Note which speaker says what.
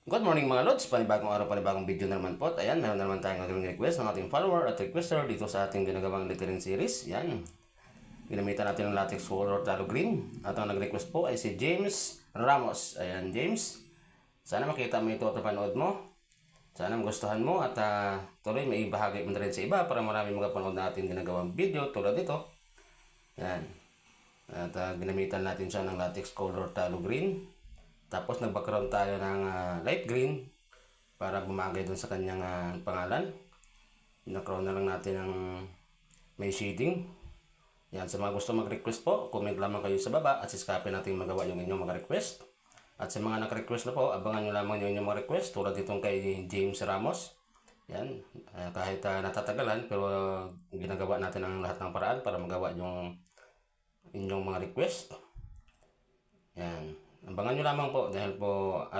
Speaker 1: Good morning mga lods, panibagong araw, panibagong video na naman po. Ayan, meron na naman tayong request ng ating follower at requester dito sa ating ginagawang lettering series. Yan, ginamitan natin ng latex color talo green. At ang nag-request po ay si James Ramos. Ayan, James, sana makita mo ito at napanood mo. Sana magustuhan mo at tuloy may ibahagi mo na rin sa iba para marami magapanood na ating ginagawang video tulad ito. Yan, at ginamitan natin siya ng latex color talo green. Tapos nag-background tayo ng light green para bumagay dun sa kanyang pangalan. Pinakrown na lang natin ng may shading. Yan, sa mga gusto mag-request po, comment lamang kayo sa baba at siskapin natin magawa yung inyong mga request. At sa mga nag-request na po, abangan nyo lamang yung inyong mga request tulad itong kay James Ramos. Yan, kahit natatagalan pero ginagawa natin ang lahat ng paraan para magawa yung inyong mga request. Yan, abangan nyo lamang po dahil po araw